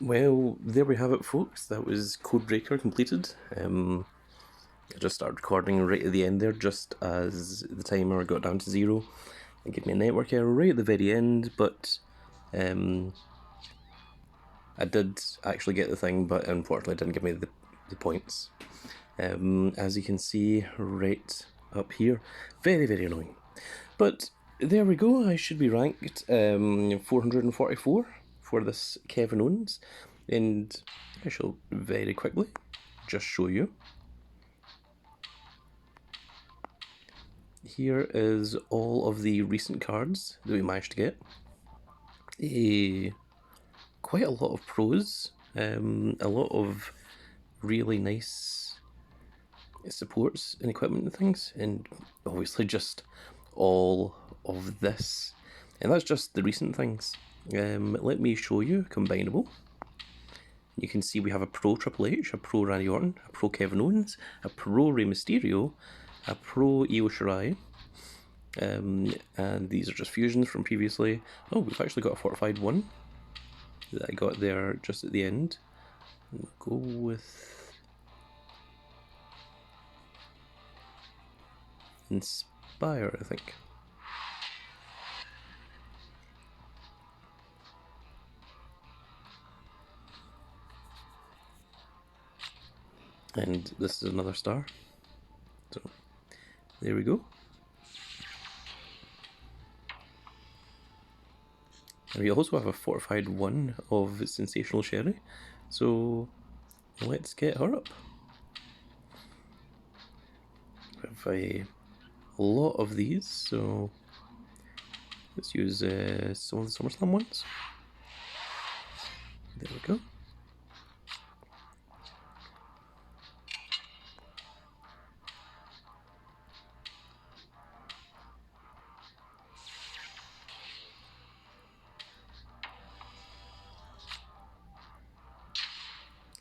Well, there we have it, folks. That was Codebreaker completed. I just started recording right at the end there, just as the timer got down to 0. It gave me a network error right at the very end, but I did actually get the thing, but unfortunately it didn't give me the points. As you can see right up here, very, very annoying. But there we go, I should be ranked 444 for this Kevin Owens, and I shall very quickly just show you. Here is all of the recent cards that we managed to get. Quite a lot of pros, a lot of really nice supports and equipment and things, and obviously just all of this. And that's just the recent things. Let me show you combinable. You can see we have a pro Triple H, a pro Randy Orton, a pro Kevin Owens, a pro Rey Mysterio, a pro Io Shirai, and these are just fusions from previously. Oh, we've actually got a fortified one that I got there just at the end. We'll go with Inspire, I think. And this is another star. So there we go. And we also have a fortified one of Sensational Sherry. So let's get her up. We have a lot of these, so let's use some of the SummerSlam ones. There we go.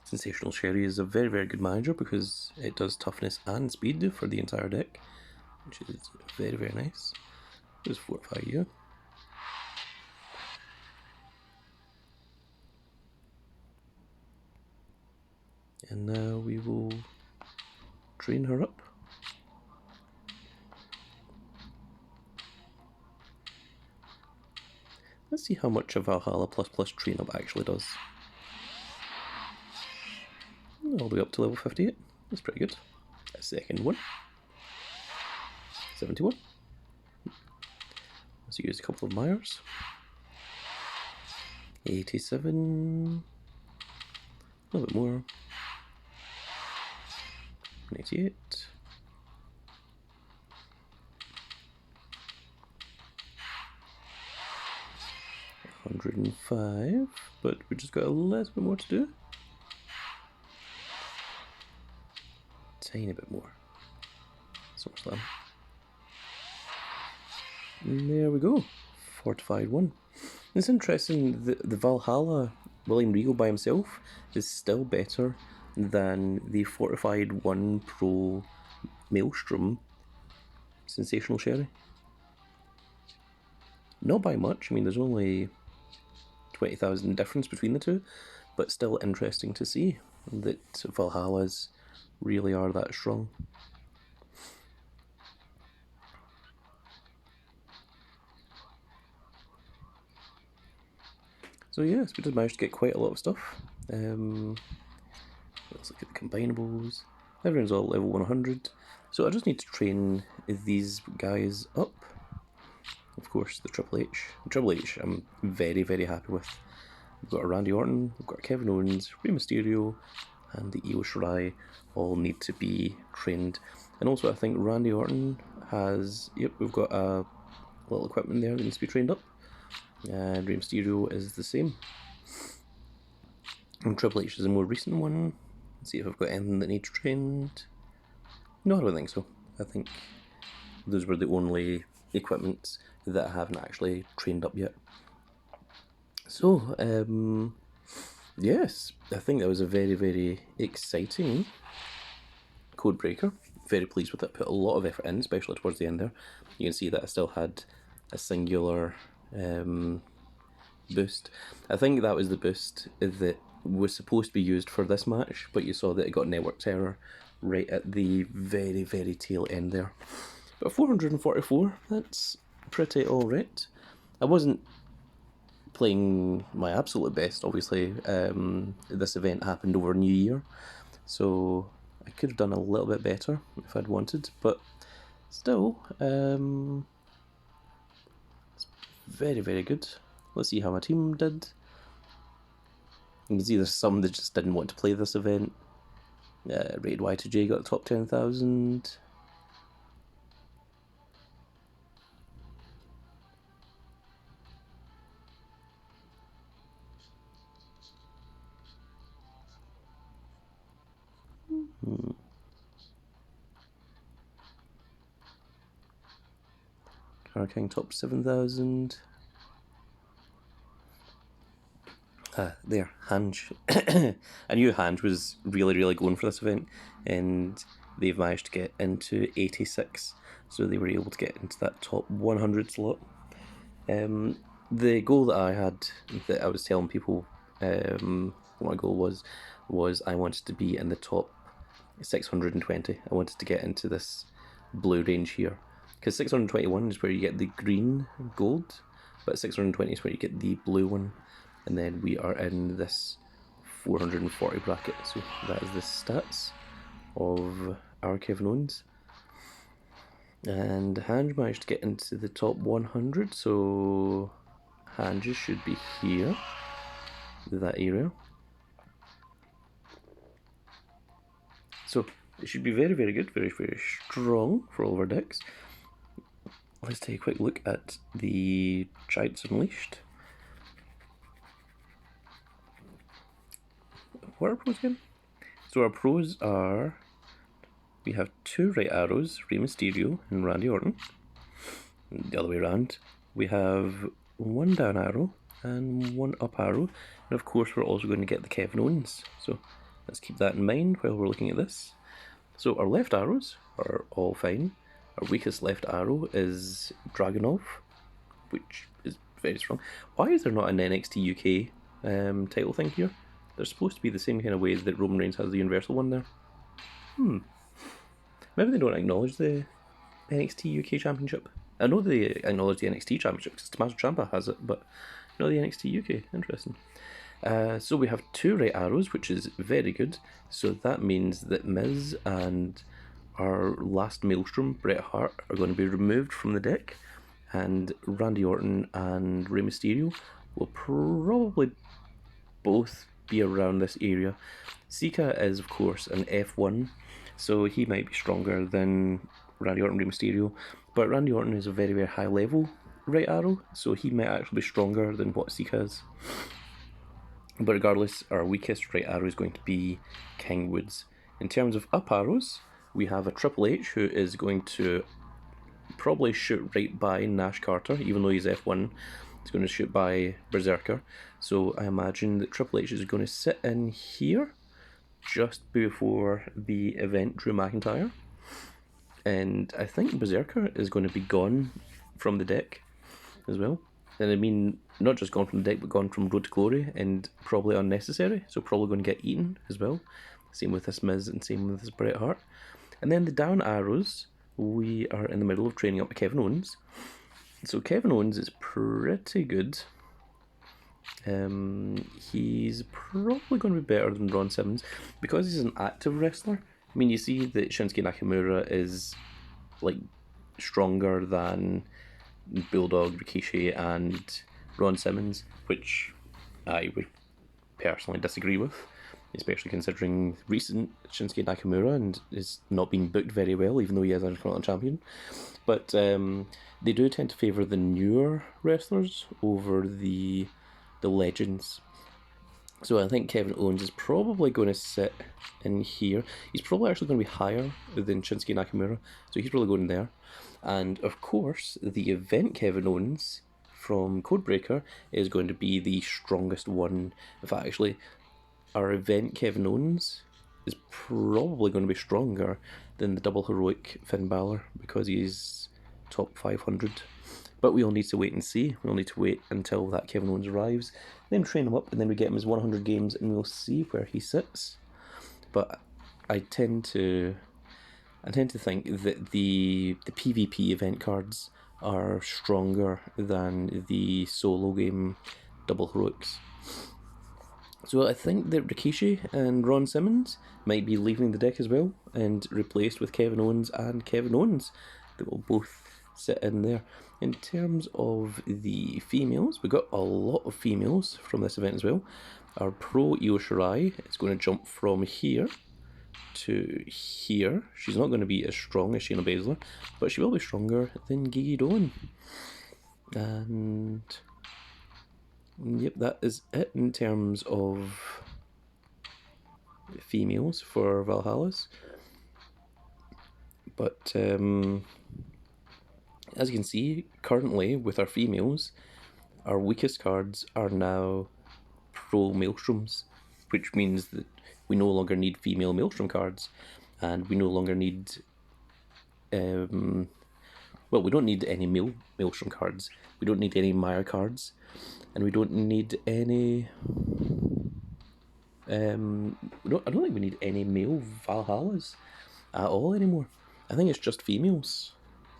Sensational Sherry is a very, very good manager because it does toughness and speed for the entire deck, which is very, very nice. Just fortify you. And now we will train her up. Let's see how much a Valhalla ++ train up actually does. All the way up to level 58. That's pretty good. A second one. 71. Let's use a couple of Myers. 87. A little bit more. 88. 105. But we just got a little bit more to do. Tiny bit more. SummerSlam. And there we go. Fortified one. It's interesting that the Valhalla William Regal by himself is still better than the fortified 1 Pro Maelstrom Sensational Sherry. Not by much, I mean there's only 20,000 difference between the two, but still interesting to see that Valhallas really are that strong. So yes, we did manage to get quite a lot of stuff. Let's look at the combinables. Everyone's all level 100. So I just need to train these guys up. Of course, the Triple H. The Triple H I'm very, very happy with. We've got a Randy Orton, we've got a Kevin Owens, Rey Mysterio, and the Io Shirai all need to be trained. And also I think Randy Orton has, yep, we've got a little equipment there that needs to be trained up. And Rey Mysterio is the same. And Triple H is a more recent one. Let's see if I've got anything that needs trained. No, I don't think so. I think those were the only equipments that I haven't actually trained up yet. So, yes, I think that was a very, very exciting Codebreaker. Very pleased with it. Put a lot of effort in, especially towards the end there. You can see that I still had a singular boost. I think that was the boost that was supposed to be used for this match, but you saw that it got network error right at the very, very tail end there. But 444, that's pretty alright. I wasn't playing my absolute best, obviously. This event happened over New Year, so I could have done a little bit better if I'd wanted, but still, it's very, very good. Let's see how my team did. You can see there's some that just didn't want to play this event. Rated Y2J got the top 10,000. Car King top 7,000. There, Hange. I knew Hange was really, really going for this event, and they've managed to get into 86, so they were able to get into that top 100 slot. The goal that I had, that I was telling people, what my goal was I wanted to be in the top 620. I wanted to get into this blue range here, because 621 is where you get the green gold, but 620 is where you get the blue one, and then we are in this 440 bracket. So that is the stats of our Kevin Owens. And Hange managed to get into the top 100, so Hange should be here, that area. So it should be very, very good, very, very strong for all of our decks. Let's take a quick look at the Giants Unleashed. What are our pros again? So our pros are, we have 2 right arrows, Rey Mysterio and Randy Orton. The other way around, we have 1 down arrow and 1 up arrow, and of course we're also going to get the Kevin Owens, so let's keep that in mind while we're looking at this. So our left arrows are all fine. Our weakest left arrow is Dragunov, which is very strong. Why is there not an NXT UK title thing here? They're supposed to be the same kind of way that Roman Reigns has the Universal one there. Maybe they don't acknowledge the NXT UK Championship. I know they acknowledge the NXT Championship because Tommaso Ciampa has it, but not the NXT UK. Interesting. So we have 2 right arrows, which is very good. So that means that Miz and our last Maelstrom, Bret Hart, are going to be removed from the deck, and Randy Orton and Rey Mysterio will probably both be around this area. Sika is, of course, an F1, so he might be stronger than Randy Orton and Rey Mysterio, but Randy Orton is a very, very high level right arrow, so he might actually be stronger than what Sika is. But regardless, our weakest right arrow is going to be King Woods. In terms of up arrows, we have a Triple H who is going to probably shoot right by Nash Carter, even though he's F1. He's going to shoot by Berserker. So I imagine that Triple H is going to sit in here just before the event Drew McIntyre. And I think Berserker is going to be gone from the deck as well. And I mean, not just gone from the deck, but gone from Road to Glory, and probably unnecessary, so probably going to get eaten as well. Same with this Miz and same with this Bret Hart. And then the down arrows, we are in the middle of training up Kevin Owens. So Kevin Owens is pretty good. He's probably going to be better than Ron Simmons because he's an active wrestler. I mean, you see that Shinsuke Nakamura is like stronger than Bulldog, Rikishi, and Ron Simmons, which I would personally disagree with, especially considering recent Shinsuke Nakamura and is not being booked very well, even though he is an Intercontinental Champion. But they do tend to favour the newer wrestlers over the legends. So I think Kevin Owens is probably going to sit in here. He's probably actually going to be higher than Shinsuke Nakamura, so he's probably going there. And of course, the event Kevin Owens from Codebreaker is going to be the strongest one. In fact, actually, our event Kevin Owens is probably going to be stronger than the double heroic Finn Balor because he's top 500. But we all need to wait and see. We'll need to wait until that Kevin Owens arrives, then train him up, and then we get him his 100 games, and we'll see where he sits. But I tend to think that the PvP event cards are stronger than the solo game double heroics. So I think that Rikishi and Ron Simmons might be leaving the deck as well and replaced with Kevin Owens and Kevin Owens. They will both sit in there. In terms of the females, we got a lot of females from this event as well. Our pro Io Shirai is going to jump from here to here. She's not going to be as strong as Shayna Baszler, but she will be stronger than Gigi Dolan. And yep, that is it in terms of females for Valhallas. But as you can see, currently with our females, our weakest cards are now pro Maelstroms, which means that we no longer need female Maelstrom cards, and we no longer need well, we don't need any Maelstrom cards, we don't need any Maya cards, and we don't need any I don't think we need any male Valhallas at all anymore. I think it's just females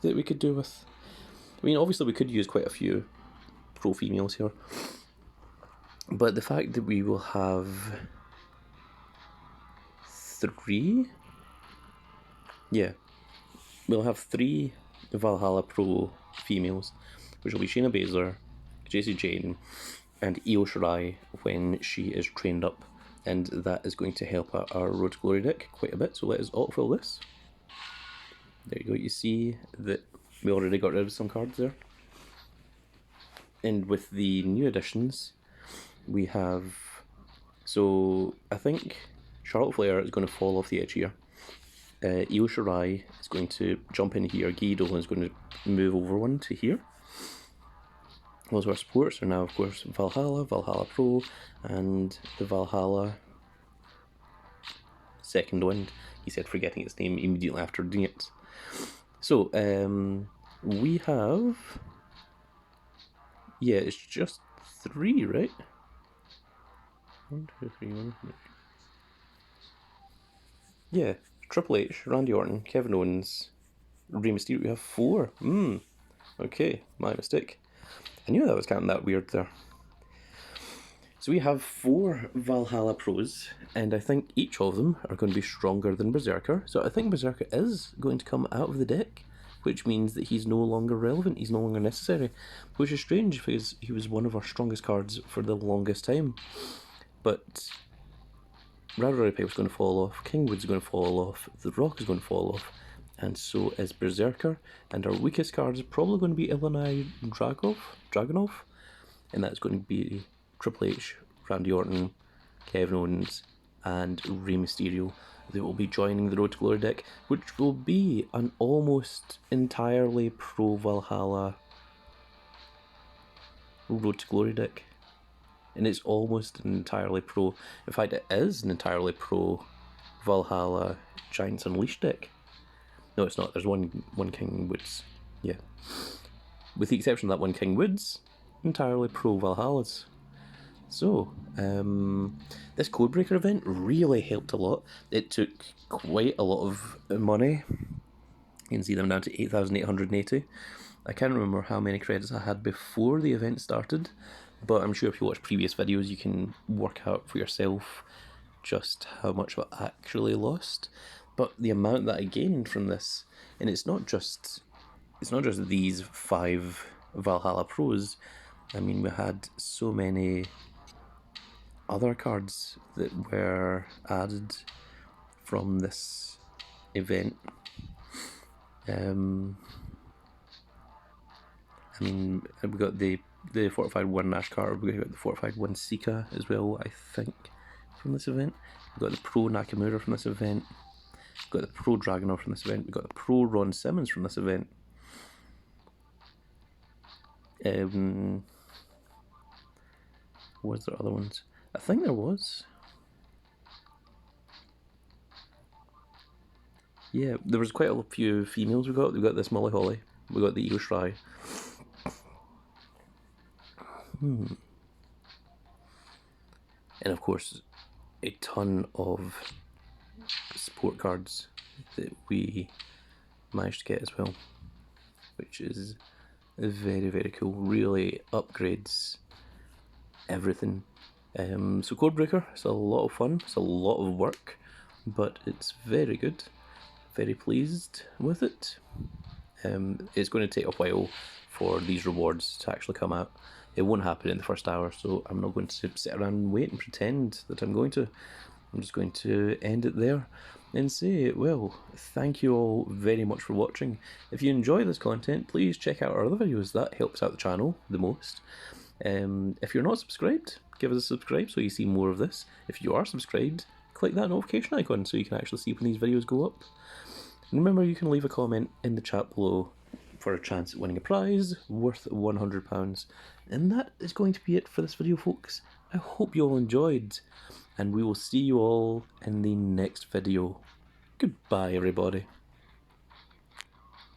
that we could do with. I mean, obviously we could use quite a few pro females here, but the fact that we will have 3, yeah, we'll have 3 Valhalla pro females, which will be Shayna Baszler, Jacy Jane, and Io Shirai when she is trained up, and that is going to help our Road to Glory deck quite a bit. So let us autofill this. There you go, you see that we already got rid of some cards there. And with the new additions, we have, so I think Charlotte Flair is going to fall off the edge here. Io Shirai is going to jump in here. Gigi Dolan is going to move over one to here. Those of our supports are now, of course, Valhalla, Valhalla Pro, and the Valhalla Second Wind. He said forgetting its name immediately after doing it. So, we have, yeah, it's just 3, right? 1, 2, 3, 1, 2. Yeah, Triple H, Randy Orton, Kevin Owens, Rey Mysterio. We have 4. Okay, my mistake. I knew that was kind of that weird there. So we have 4 Valhalla Pros, and I think each of them are going to be stronger than Berserker. So I think Berserker is going to come out of the deck, which means that he's no longer relevant, he's no longer necessary, which is strange because he was one of our strongest cards for the longest time. But Raspberry Pipe is going to fall off, Kingwood's going to fall off, The Rock is going to fall off, and so is Berserker, and our weakest card is probably going to be Ilya Dragunov, and that's going to be Triple H, Randy Orton, Kevin Owens, and Rey Mysterio. They will be joining the Road to Glory deck, which will be an almost entirely pro Valhalla Road to Glory deck. And it's almost an entirely pro, in fact it is an entirely pro Valhalla Giants Unleashed deck. No, it's not. There's one King Woods. Yeah. With the exception of that one King Woods, entirely pro Valhallas. So, this Codebreaker event really helped a lot. It took quite a lot of money. You can see them down to 8,880. I can't remember how many credits I had before the event started, but I'm sure if you watch previous videos you can work out for yourself just how much I actually lost. But the amount that I gained from this, and it's not just these 5 Valhalla Pros. I mean, we had so many other cards that were added from this event. I mean, we got the fortified 1 Nash card, we got the fortified 1 Sika as well, I think, from this event. We got the Pro Nakamura from this event. We got the Pro Dragunov from this event. We got the Pro Ron Simmons from this event. Was there other ones? I think there was. Yeah, there was quite a few females we got. We got this Molly Holly. We got the Io Shirai. And of course, a ton of support cards that we managed to get as well, which is very, very cool. Really upgrades everything. So Codebreaker, it's a lot of fun, it's a lot of work, but it's very good. Very pleased with it. It's going to take a while for these rewards to actually come out. It won't happen in the first hour, so I'm not going to sit around and wait and pretend that I'm going to. I'm just going to end it there and say, well, thank you all very much for watching. If you enjoy this content, please check out our other videos. That helps out the channel the most. If you're not subscribed, give us a subscribe so you see more of this. If you are subscribed, click that notification icon so you can actually see when these videos go up. And remember, you can leave a comment in the chat below for a chance at winning a prize worth £100. And that is going to be it for this video, folks. I hope you all enjoyed, and we will see you all in the next video. Goodbye, everybody.